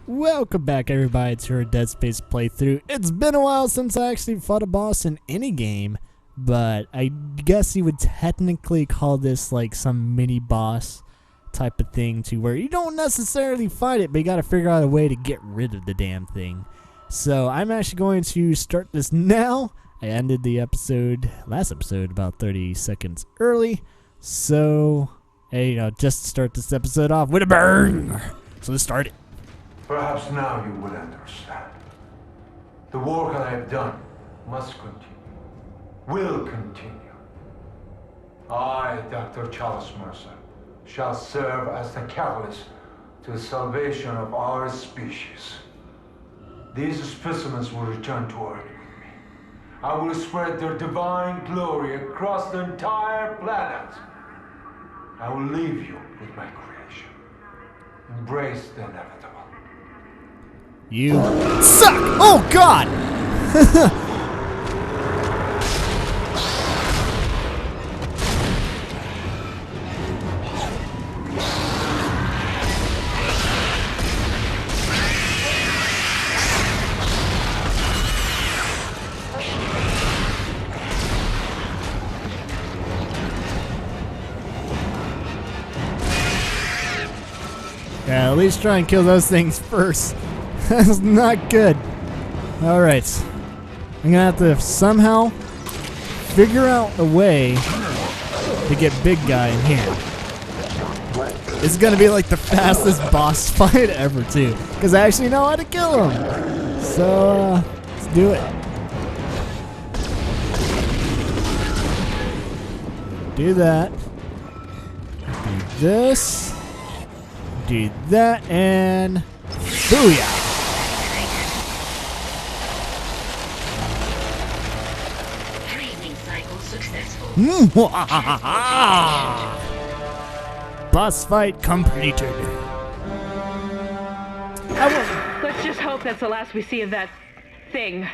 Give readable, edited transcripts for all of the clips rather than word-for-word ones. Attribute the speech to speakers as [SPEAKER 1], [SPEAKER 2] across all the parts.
[SPEAKER 1] Welcome back, everybody, to our Dead Space playthrough. It's been a while since I actually fought a boss in any game, but I guess you would technically call this like some mini boss type of thing, to where you don't necessarily fight it, but you gotta figure out a way to get rid of the damn thing. So I'm actually going to start this now. I ended the last episode about 30 seconds early, so hey, just start this episode off with a bang. So let's start it.
[SPEAKER 2] Perhaps now you will understand. The work I have done must continue. Will continue. I, Dr. Charles Mercer, shall serve as the catalyst to the salvation of our species. These specimens will return to Earth with me. I will spread their divine glory across the entire planet. I will leave you with my creation. Embrace the inevitable.
[SPEAKER 1] You suck! Oh God! Yeah, at least try and kill those things first. That's not good. Alright. I'm gonna have to somehow figure out a way to get big guy in here. It's gonna be like the fastest boss fight ever too, because I actually know how to kill him. So let's do it. Do that. Do this. Do that, and booyah! Boss fight completed.
[SPEAKER 3] Let's just hope that's the last we see of that thing.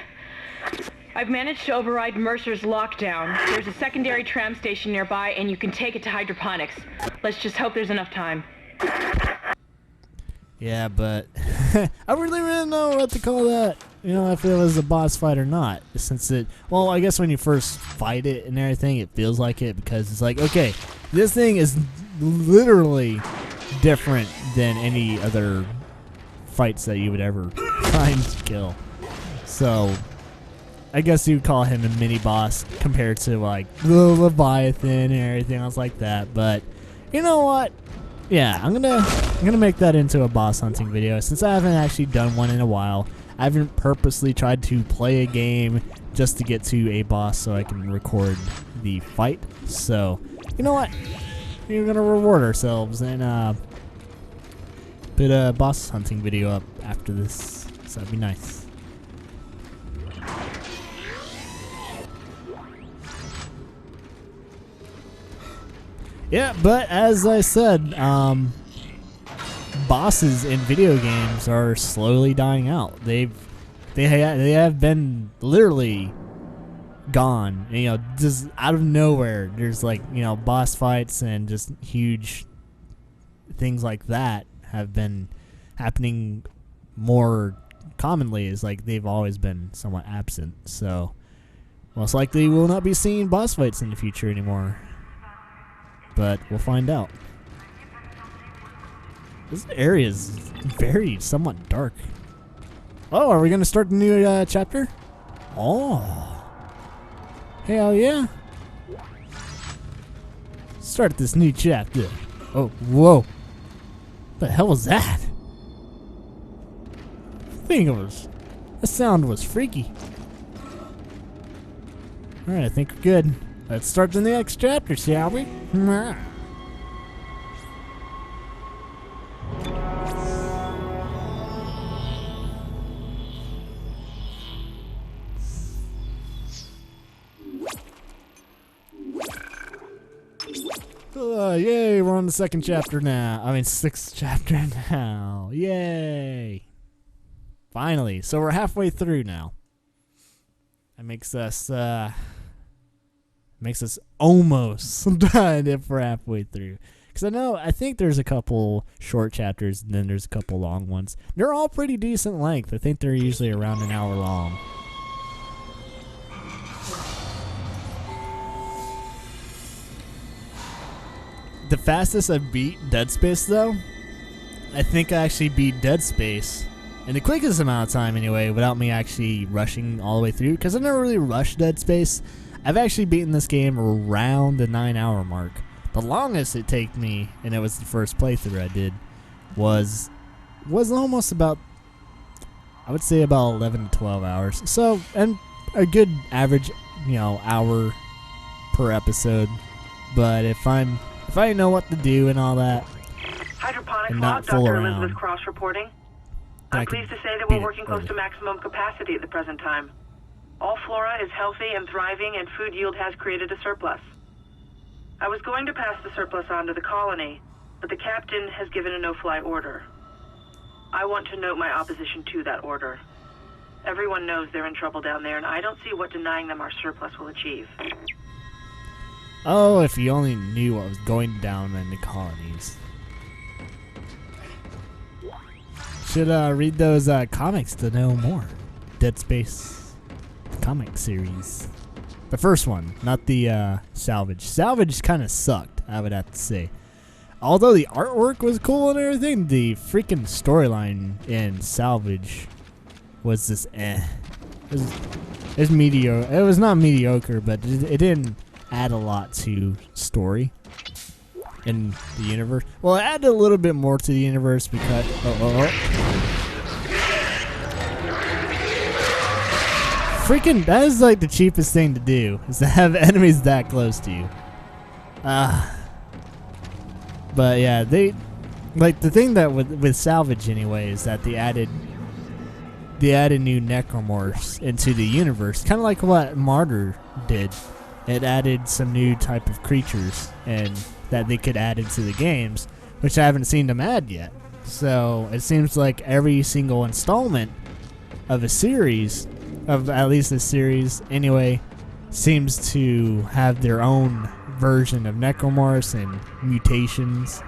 [SPEAKER 3] I've managed to override Mercer's lockdown. There's a secondary tram station nearby, and you can take it to hydroponics. Let's just hope there's enough time.
[SPEAKER 1] Yeah, but I really don't know what to call that. You know, if it was a boss fight or not. Since well, I guess when you first fight it and everything, it feels like it, because it's like, okay, this thing is literally different than any other fights that you would ever try and kill. So, I guess you would call him a mini boss compared to like the Leviathan and everything else like that. But you know what? Yeah, I'm gonna make that into a boss hunting video, since I haven't actually done one in a while. I haven't purposely tried to play a game just to get to a boss so I can record the fight. So, you know what? We're gonna reward ourselves and put a boss hunting video up after this. So that'd be nice. Yeah, but as I said, bosses in video games are slowly dying out. They have been literally gone. You know, just out of nowhere. There's like, you know, boss fights and just huge things like that have been happening more commonly. Is like they've always been somewhat absent. So most likely we'll not be seeing boss fights in the future anymore. But we'll find out. This area is very somewhat dark. Oh, are we going to start the new chapter? Oh. Hell yeah. Start this new chapter. Oh, whoa. What the hell was that? The sound was freaky. Alright, I think we're good. Let's start the next chapter, shall we? Yay, we're on the second chapter now. I mean, sixth chapter now. Yay. Finally. So we're halfway through now. That makes us almost done if we're halfway through. Because I think there's a couple short chapters and then there's a couple long ones. They're all pretty decent length. I think they're usually around an hour long. The fastest I've beat Dead Space, though, I think I actually beat Dead Space in the quickest amount of time anyway, without me actually rushing all the way through, because I've never really rushed Dead Space. I've actually beaten this game around the 9-hour mark. The longest it took me, and it was the first playthrough I did, was almost about, I would say about 11 to 12 hours. So, and a good average, hour per episode. But if I know what to do and all that,
[SPEAKER 4] Hydroponics
[SPEAKER 1] and
[SPEAKER 4] log,
[SPEAKER 1] not fool
[SPEAKER 4] Dr.
[SPEAKER 1] around,
[SPEAKER 4] Elizabeth Cross reporting.
[SPEAKER 1] I
[SPEAKER 4] I'm
[SPEAKER 1] can
[SPEAKER 4] pleased to say that
[SPEAKER 1] beat
[SPEAKER 4] we're
[SPEAKER 1] it
[SPEAKER 4] working close
[SPEAKER 1] early.
[SPEAKER 4] to maximum capacity at the present time. All flora is healthy and thriving, and food yield has created a surplus. I was going to pass the surplus on to the colony, but the captain has given a no-fly order. I want to note my opposition to that order. Everyone knows they're in trouble down there, and I don't see what denying them our surplus will achieve.
[SPEAKER 1] Oh, if you only knew what was going down in the colonies. Should read those comics to know more. Dead Space comic series. The first one, not the Salvage. Salvage kind of sucked, I would have to say. Although the artwork was cool and everything, the freaking storyline in Salvage was just It was mediocre. It was not mediocre, but it didn't add a lot to story in the universe. Well, it added a little bit more to the universe because freaking, that is like the cheapest thing to do, is to have enemies that close to you. But yeah, they like the thing that with Salvage anyway is that they added new necromorphs into the universe, kind of like what Martyr did. It added some new type of creatures and that they could add into the games, which I haven't seen them add yet. So it seems like every single installment of a series, of at least a series anyway, seems to have their own version of necromorphs and mutations.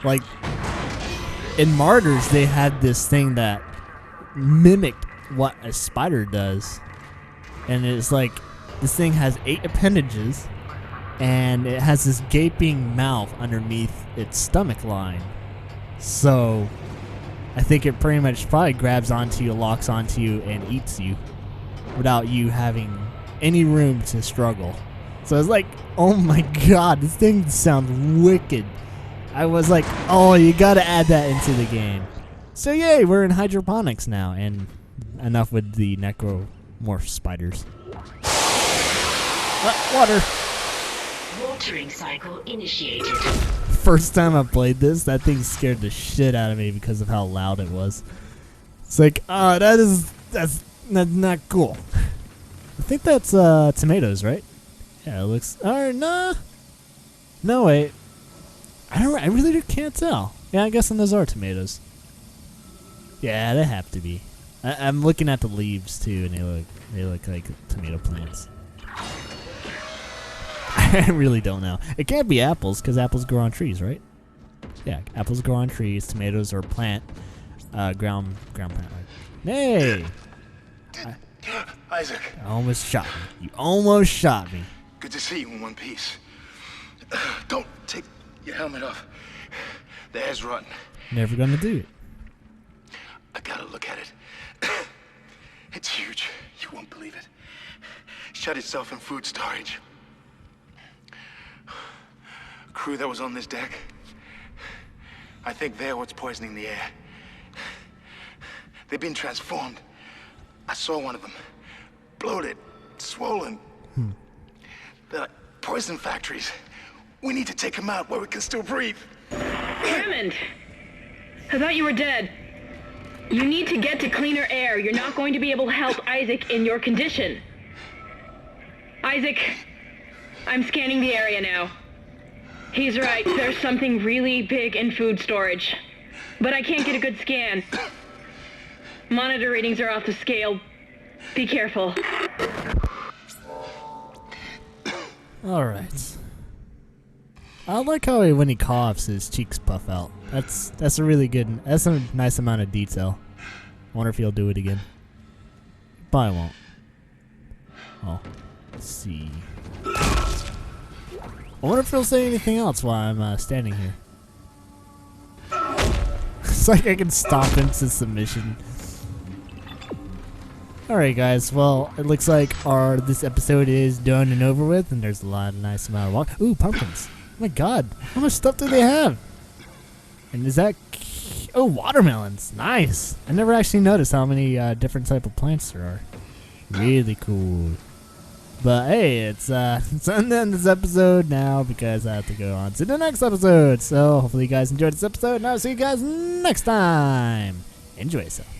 [SPEAKER 1] Like in Martyrs, they had this thing that mimicked what a spider does, and it's like this thing has 8 appendages, and it has this gaping mouth underneath its stomach line. So I think it pretty much probably grabs onto you, locks onto you, and eats you without you having any room to struggle. So it's like, oh my god, this thing sounds wicked. I was like, oh, you gotta add that into the game. So yay, we're in hydroponics now, and enough with the necromorph spiders. Water.
[SPEAKER 5] Watering cycle initiated.
[SPEAKER 1] First time I played this, that thing scared the shit out of me because of how loud it was. It's like, oh, that's not cool. I think that's tomatoes, right? Yeah, it looks. Nah. No wait. I really can't tell. Yeah, I guess those are tomatoes. Yeah, they have to be. I'm looking at the leaves too, and they look like tomato plants. I really don't know. It can't be apples because apples grow on trees, right? Yeah, apples grow on trees. Tomatoes are ground plant. Hey,
[SPEAKER 6] Isaac.
[SPEAKER 1] You almost shot me. You almost shot me.
[SPEAKER 6] Good to see you in one piece. Don't take your helmet off. The air's rotten.
[SPEAKER 1] Never gonna do it.
[SPEAKER 6] I gotta look at it. It's huge. You won't believe it. Shut itself in food storage. Crew that was on this deck, I think they're what's poisoning the air. They've been transformed. I saw one of them. Bloated, swollen. They're like poison factories. We need to take them out where we can still breathe.
[SPEAKER 3] Hammond! I thought you were dead. You need to get to cleaner air. You're not going to be able to help Isaac in your condition. Isaac, I'm scanning the area now. He's right. There's something really big in food storage. But I can't get a good scan. Monitor readings are off the scale. Be careful.
[SPEAKER 1] Alright. I like how when he coughs, his cheeks puff out. That's a really good. That's a nice amount of detail. I wonder if he'll do it again. Probably won't. Oh, let's see. I wonder if he'll say anything else while I'm standing here. It's like I can stop into submission. Alright guys, well, it looks like this episode is done and over with, and there's a lot of nice amount of walk. Ooh, pumpkins. Oh my god, how much stuff do they have? And is that... Oh, watermelons. Nice. I never actually noticed how many different type of plants there are. Really cool. But hey, it's end this episode now because I have to go on to the next episode. So hopefully you guys enjoyed this episode, and I'll see you guys next time. Enjoy yourself.